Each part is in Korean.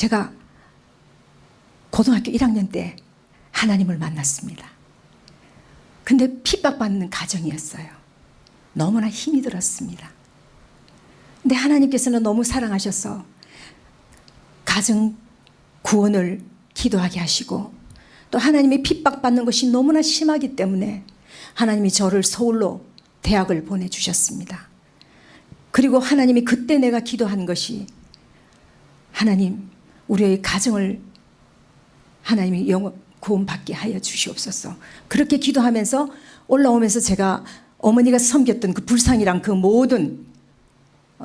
제가 고등학교 1학년 때 하나님을 만났습니다. 근데 핍박받는 가정이었어요. 너무나 힘이 들었습니다. 근데 하나님께서는 너무 사랑하셔서 가정 구원을 기도하게 하시고, 또 하나님이 핍박받는 것이 너무나 심하기 때문에 하나님이 저를 서울로 대학을 보내주셨습니다. 그리고 하나님이 그때 내가 기도한 것이, 하나님 우리의 가정을 하나님이 구원받게 하여 주시옵소서. 그렇게 기도하면서 올라오면서 제가 어머니가 섬겼던 그 불상이랑 그 모든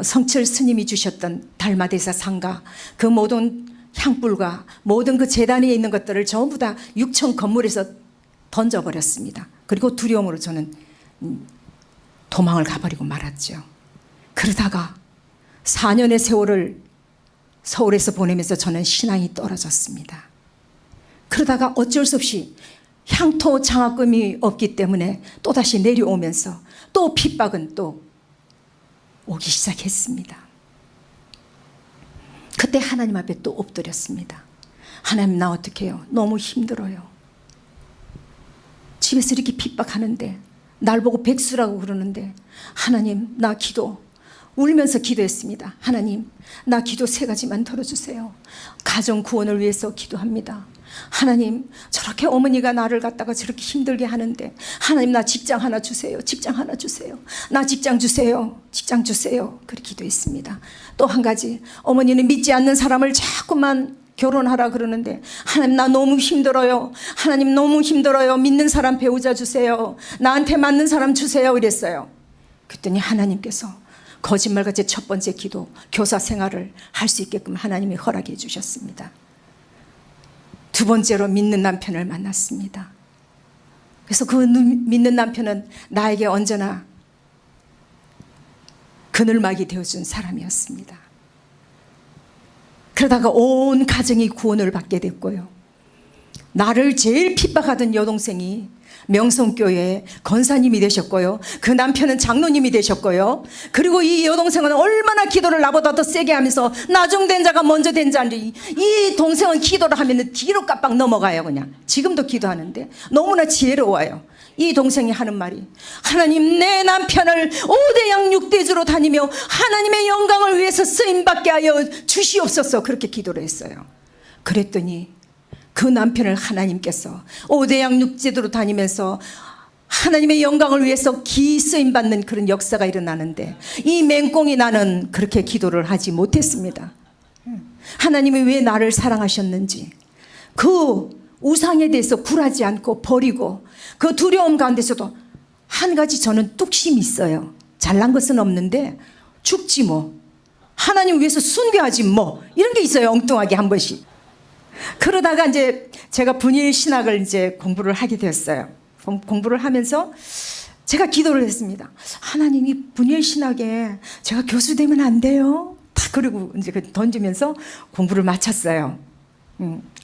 성철 스님이 주셨던 달마대사 상가, 그 모든 향불과 모든 그 제단에 있는 것들을 전부 다 6층 건물에서 던져버렸습니다. 그리고 두려움으로 저는 도망을 가버리고 말았죠. 그러다가 4년의 세월을 서울에서 보내면서 저는 신앙이 떨어졌습니다. 그러다가 어쩔 수 없이 향토 장학금이 없기 때문에 또다시 내려오면서 또 핍박은 또 오기 시작했습니다. 그때 하나님 앞에 또 엎드렸습니다. 하나님, 나 어떻게 해요? 너무 힘들어요. 집에서 이렇게 핍박하는데, 날 보고 백수라고 그러는데, 하나님 나 기도, 울면서 기도했습니다. 하나님 나 기도 3가지만 들어주세요. 가정 구원을 위해서 기도합니다. 하나님, 저렇게 어머니가 나를 갖다가 저렇게 힘들게 하는데, 하나님 나 직장 하나 주세요. 직장 하나 주세요. 나 직장 주세요. 직장 주세요. 그렇게 기도했습니다. 또 한 가지, 어머니는 믿지 않는 사람을 자꾸만 결혼하라 그러는데, 하나님 나 너무 힘들어요. 하나님 너무 힘들어요. 믿는 사람 배우자 주세요. 나한테 맞는 사람 주세요. 이랬어요. 그랬더니 하나님께서 거짓말같이 첫 번째 기도, 교사 생활을 할 수 있게끔 하나님이 허락해 주셨습니다. 두 번째로 믿는 남편을 만났습니다. 그래서 그 믿는 남편은 나에게 언제나 그늘막이 되어준 사람이었습니다. 그러다가 온 가정이 구원을 받게 됐고요. 나를 제일 핍박하던 여동생이 명성교회 권사님이 되셨고요. 그 남편은 장로님이 되셨고요. 그리고 이 여동생은 얼마나 기도를 나보다 더 세게 하면서 나중된 자가 먼저 된 자인지, 이 동생은 기도를 하면 뒤로 깜빡 넘어가요. 그냥 지금도 기도하는데 너무나 지혜로워요. 이 동생이 하는 말이, 하나님 내 남편을 5대양 6대주로 다니며 하나님의 영광을 위해서 쓰임받게 하여 주시옵소서. 그렇게 기도를 했어요. 그랬더니 그 남편을 하나님께서 5대양 6대주로 다니면서 하나님의 영광을 위해서 쓰임받는 그런 역사가 일어나는데, 이 맹꽁이 나는 그렇게 기도를 하지 못했습니다. 하나님이 왜 나를 사랑하셨는지, 그 우상에 대해서 굴하지 않고 버리고, 그 두려움 가운데서도 한 가지 저는 뚝심이 있어요. 잘난 것은 없는데 죽지 뭐, 하나님 위해서 순교하지 뭐, 이런 게 있어요. 엉뚱하게 한 번씩. 그러다가 이제 제가 분일 신학을 이제 공부를 하게 되었어요. 공부를 하면서 제가 기도를 했습니다. 하나님이 분일 신학에 제가 교수 되면 안 돼요? 다 그러고 이제 던지면서 공부를 마쳤어요.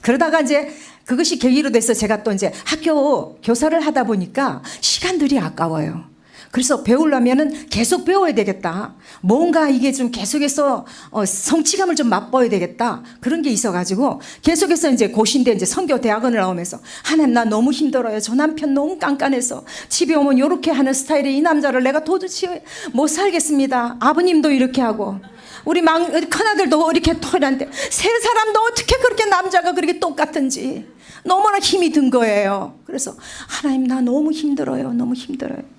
그러다가 이제 그것이 계기로 돼서 제가 또 이제 학교 교사를 하다 보니까 시간들이 아까워요. 그래서 배우려면은 계속 배워야 되겠다. 뭔가 이게 좀 계속해서 성취감을 좀 맛봐야 되겠다. 그런 게 있어가지고 계속해서 이제 고신대 이제 선교 대학원을 나오면서, 하나님 나 너무 힘들어요. 저 남편 너무 깐깐해서 집에 오면 이렇게 하는 스타일의 이 남자를 내가 도대체 못 살겠습니다. 아버님도 이렇게 하고 우리 큰아들도 이렇게 토란데, 세 사람도 어떻게 그렇게 남자가 그렇게 똑같은지 너무나 힘이 든 거예요. 그래서 하나님 나 너무 힘들어요. 너무 힘들어요.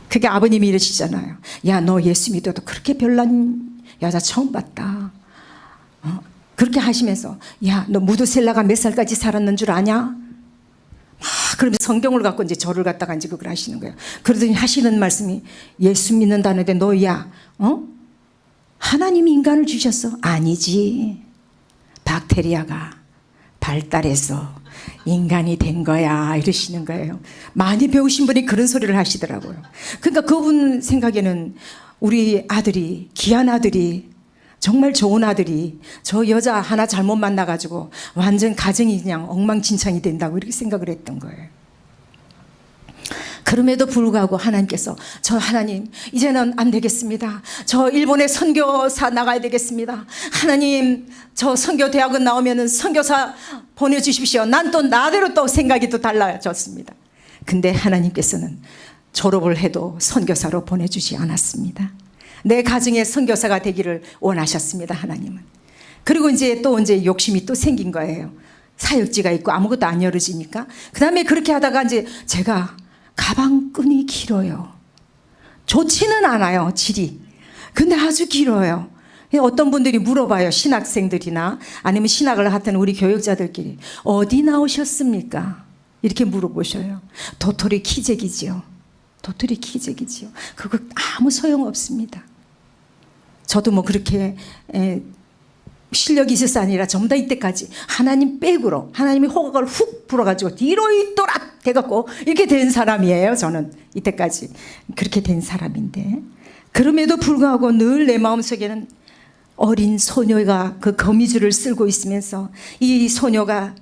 그게 아버님이 이러시잖아요. 야, 너 예수 믿어도 그렇게 별난 여자 처음 봤다. 그렇게 하시면서, 야, 너 무드셀라가 몇 살까지 살았는 줄 아냐? 그러면서 성경을 갖고 이제 저를 갖다가 이제 그걸 하시는 거예요. 그러더니 하시는 말씀이, 예수 믿는다는데 너야, 하나님이 인간을 주셨어? 아니지. 박테리아가 발달해서 인간이 된 거야. 이러시는 거예요. 많이 배우신 분이 그런 소리를 하시더라고요. 그러니까 그분 생각에는 우리 아들이, 귀한 아들이, 정말 좋은 아들이 저 여자 하나 잘못 만나가지고 완전 가정이 그냥 엉망진창이 된다고 이렇게 생각을 했던 거예요. 그럼에도 불구하고 하나님께서 저 하나님 이제는 안 되겠습니다. 저 일본에 선교사 나가야 되겠습니다. 하나님 저 선교대학원 나오면은 선교사 보내주십시오. 난 또 나대로 또 생각이 또 달라졌습니다. 근데 하나님께서는 졸업을 해도 선교사로 보내주지 않았습니다. 내 가정에 선교사가 되기를 원하셨습니다. 하나님은. 그리고 이제 욕심이 또 생긴 거예요. 사역지가 있고 아무것도 안 열어지니까. 그 다음에 그렇게 하다가 이제 제가 가방끈이 길어요. 좋지는 않아요, 질이. 근데 아주 길어요. 어떤 분들이 물어봐요. 신학생들이나 아니면 신학을 하던 우리 교육자들끼리 어디 나오셨습니까? 이렇게 물어보셔요. 도토리 키재기지요. 도토리 키재기지요. 그거 아무 소용없습니다. 저도 뭐 그렇게 실력이 있어서 아니라 전부 다 이때까지 하나님 백으로 하나님이 호각을 훅 불어가지고 뒤로 있도록 돼갖고 이렇게 된 사람이에요. 저는 이때까지 그렇게 된 사람인데, 그럼에도 불구하고 늘 내 마음속에는 어린 소녀가 그 거미줄을 쓸고 있으면서 이 소녀가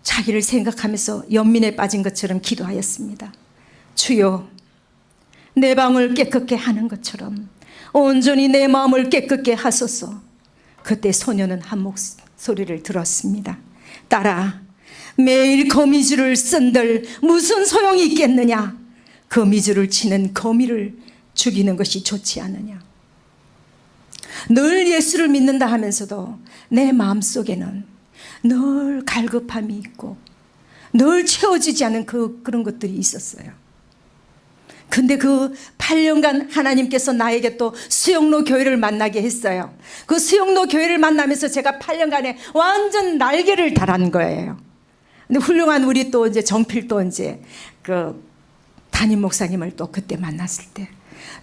자기를 생각하면서 연민에 빠진 것처럼 기도하였습니다. 주여, 내 방을 깨끗게 하는 것처럼 온전히 내 마음을 깨끗게 하소서. 그때 소녀는 한 목소리를 들었습니다. 딸아, 매일 거미줄을 쓴들 무슨 소용이 있겠느냐? 거미줄을 치는 거미를 죽이는 것이 좋지 않느냐? 늘 예수를 믿는다 하면서도 내 마음속에는 늘 갈급함이 있고 늘 채워지지 않은 그런 것들이 있었어요. 근데 그 8년간 하나님께서 나에게 또 수영로 교회를 만나게 했어요. 그 수영로 교회를 만나면서 제가 8년간에 완전 날개를 달은 거예요. 근데 훌륭한 우리 또 이제 정필 또 이제 그 담임 목사님을 또 그때 만났을 때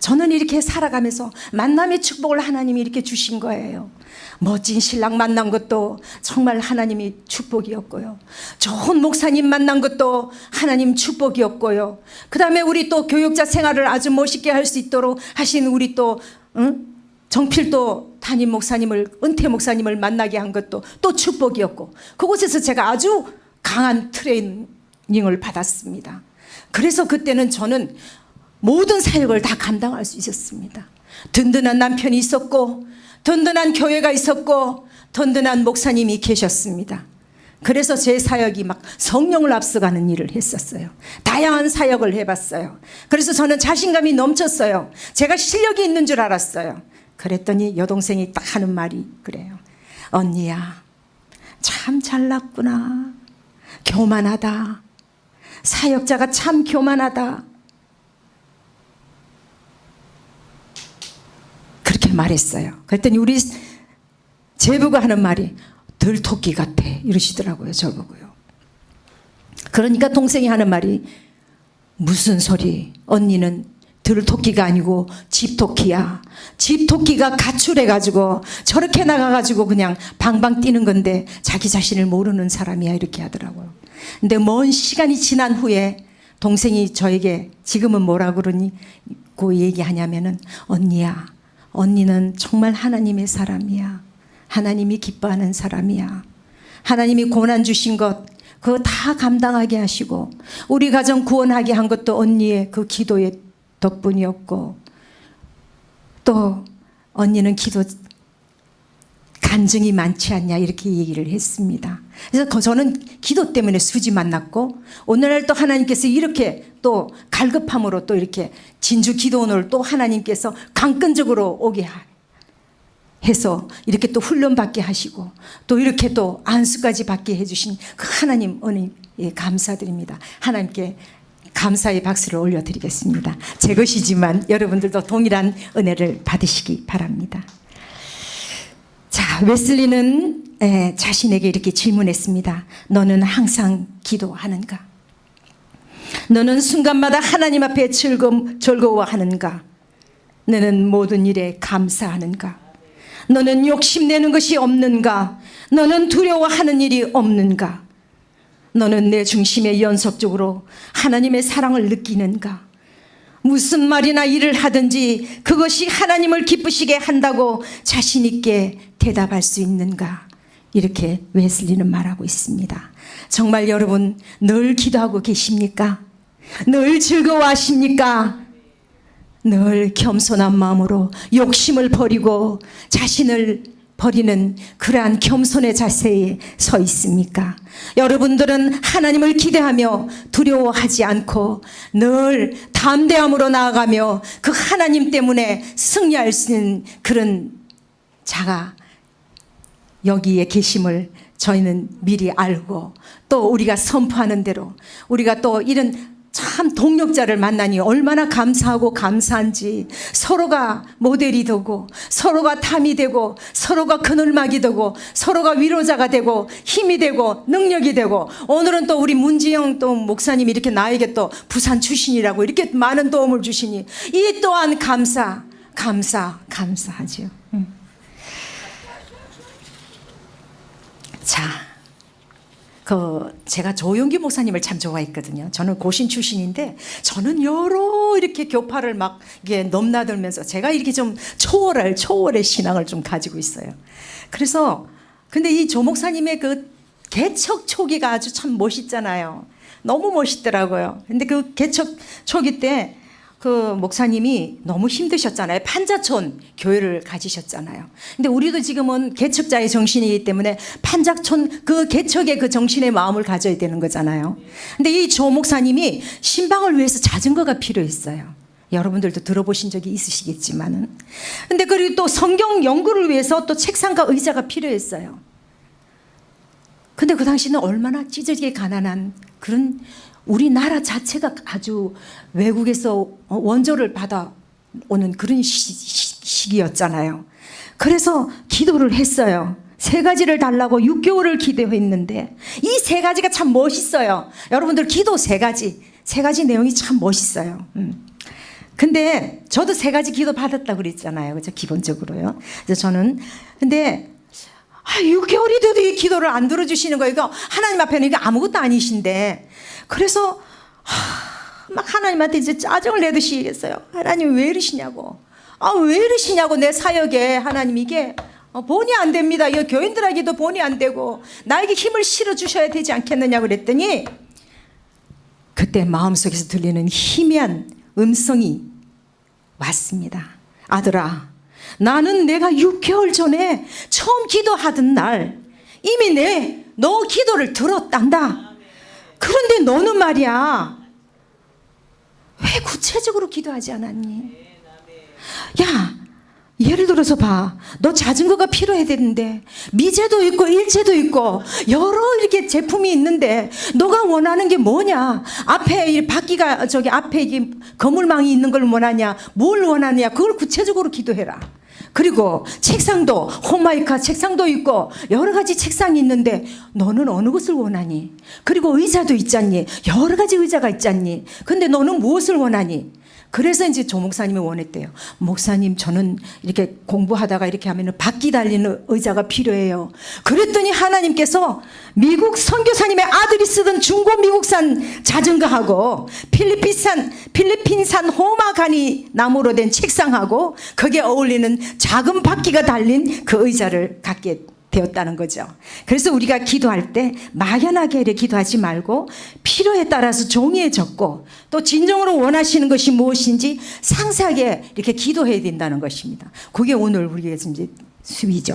저는 이렇게 살아가면서 만남의 축복을 하나님이 이렇게 주신 거예요. 멋진 신랑 만난 것도 정말 하나님이 축복이었고요. 좋은 목사님 만난 것도 하나님 축복이었고요. 그 다음에 우리 또 교육자 생활을 아주 멋있게 할 수 있도록 하신 우리 또 정필도 담임 목사님을, 은퇴 목사님을 만나게 한 것도 또 축복이었고, 그곳에서 제가 아주 강한 트레이닝을 받았습니다. 그래서 그때는 저는 모든 사역을 다 감당할 수 있었습니다. 든든한 남편이 있었고 든든한 교회가 있었고 든든한 목사님이 계셨습니다. 그래서 제 사역이 막 성령을 앞서가는 일을 했었어요. 다양한 사역을 해봤어요. 그래서 저는 자신감이 넘쳤어요. 제가 실력이 있는 줄 알았어요. 그랬더니 여동생이 딱 하는 말이 그래요. 언니야, 참 잘났구나. 교만하다. 사역자가 참 교만하다. 그렇게 말했어요. 그랬더니 우리 제부가 하는 말이 들토끼 같아 이러시더라고요. 저보고요. 그러니까 동생이 하는 말이 무슨 소리, 언니는 들토끼가 아니고 집토끼야. 집토끼가 가출해가지고 저렇게 나가가지고 그냥 방방 뛰는 건데 자기 자신을 모르는 사람이야 이렇게 하더라고요. 근데 먼 시간이 지난 후에 동생이 저에게 지금은 뭐라 그러고 얘기하냐면은 언니야, 언니는 정말 하나님의 사람이야. 하나님이 기뻐하는 사람이야. 하나님이 고난 주신 것 그거 다 감당하게 하시고 우리 가정 구원하게 한 것도 언니의 그 기도의 덕분이었고, 또 언니는 기도 간증이 많지 않냐 이렇게 얘기를 했습니다. 그래서 저는 기도 때문에 수지 만났고 오늘날 또 하나님께서 이렇게 또 갈급함으로 또 이렇게 진주 기도원을 또 하나님께서 강권적으로 오게 해서 이렇게 또 훈련받게 하시고 또 이렇게 또 안수까지 받게 해주신 그 하나님 은혜에 감사드립니다. 하나님께 감사의 박수를 올려드리겠습니다. 제 것이지만 여러분들도 동일한 은혜를 받으시기 바랍니다. 자, 웨슬리는 자신에게 이렇게 질문했습니다. 너는 항상 기도하는가? 너는 순간마다 하나님 앞에 즐거워하는가? 너는 모든 일에 감사하는가? 너는 욕심내는 것이 없는가? 너는 두려워하는 일이 없는가? 너는 내 중심에 연속적으로 하나님의 사랑을 느끼는가? 무슨 말이나 일을 하든지 그것이 하나님을 기쁘시게 한다고 자신 있게 대답할 수 있는가? 이렇게 웨슬리는 말하고 있습니다. 정말 여러분 늘 기도하고 계십니까? 늘 즐거워하십니까? 늘 겸손한 마음으로 욕심을 버리고 자신을 버리는 그러한 겸손의 자세에 서 있습니까? 여러분들은 하나님을 기대하며 두려워하지 않고 늘 담대함으로 나아가며 그 하나님 때문에 승리할 수 있는 그런 자가 여기에 계심을 저희는 미리 알고, 또 우리가 선포하는 대로 우리가 또 이런 참 동력자를 만나니 얼마나 감사하고 감사한지, 서로가 모델이 되고 서로가 탐이 되고 서로가 그늘막이 되고 서로가 위로자가 되고 힘이 되고 능력이 되고, 오늘은 또 우리 문지영 또 목사님이 이렇게 나에게 또 부산 출신이라고 이렇게 많은 도움을 주시니 이 또한 감사하지요. 자, 제가 조용기 목사님을 참 좋아했거든요. 저는 고신 출신인데 저는 여러 이렇게 교파를 막 이게 넘나들면서 제가 이렇게 좀 초월의 신앙을 좀 가지고 있어요. 그래서 근데 이 조 목사님의 그 개척 초기가 아주 참 멋있잖아요. 너무 멋있더라고요. 근데 그 개척 초기 때 그 목사님이 너무 힘드셨잖아요. 판자촌 교회를 가지셨잖아요. 근데 우리도 지금은 개척자의 정신이기 때문에 판자촌 그 개척의 그 정신의 마음을 가져야 되는 거잖아요. 근데 이 조 목사님이 신방을 위해서 자전거가 필요했어요. 여러분들도 들어보신 적이 있으시겠지만은. 근데 그리고 또 성경 연구를 위해서 또 책상과 의자가 필요했어요. 근데 그 당시는 얼마나 찢어지게 가난한 그런 우리나라 자체가 아주 외국에서 원조를 받아오는 그런 시기였잖아요. 그래서 기도를 했어요. 3가지를 달라고 6개월을 기도했는데 이 3가지가 참 멋있어요. 여러분들 기도 3가지 내용이 참 멋있어요. 근데 저도 3가지 기도 받았다고 그랬잖아요. 그죠? 기본적으로요. 그래서 저는 근데 6개월이 돼도 이 기도를 안 들어주시는 거예요. 이거 하나님 앞에는 이게 아무것도 아니신데. 그래서 막 하나님한테 이제 짜증을 내듯이겠어요. 하나님 왜 이러시냐고. 왜 이러시냐고 내 사역에. 하나님 이게 본이 안 됩니다. 이 교인들에게도 본이 안 되고 나에게 힘을 실어주셔야 되지 않겠느냐 그랬더니 그때 마음속에서 들리는 희미한 음성이 왔습니다. 아들아, 나는 내가 6개월 전에 처음 기도하던 날 이미 너 기도를 들었단다. 그런데 너는 말이야, 왜 구체적으로 기도하지 않았니? 야, 예를 들어서 봐. 너 자전거가 필요해야 되는데 미제도 있고 일제도 있고 여러 이렇게 제품이 있는데 너가 원하는 게 뭐냐? 앞에 이 바퀴가 앞에 이 거물망이 있는 걸 원하냐? 뭘 원하냐? 그걸 구체적으로 기도해라. 그리고 책상도 호마이카 책상도 있고 여러 가지 책상이 있는데 너는 어느 것을 원하니? 그리고 의자도 있잖니. 여러 가지 의자가 있잖니. 근데 너는 무엇을 원하니? 그래서 이제 조 목사님이 원했대요. 목사님, 저는 이렇게 공부하다가 이렇게 하면 바퀴 달리는 의자가 필요해요. 그랬더니 하나님께서 미국 선교사님의 아들이 쓰던 중고 미국산 자전거하고 필리핀산 호마가니 나무로 된 책상하고 거기에 어울리는 작은 바퀴가 달린 그 의자를 갖게 되었다는 거죠. 그래서 우리가 기도할 때 막연하게 기도하지 말고 필요에 따라서 종이에 적고 또 진정으로 원하시는 것이 무엇인지 상세하게 이렇게 기도해야 된다는 것입니다. 그게 오늘 우리의 이제 수위죠.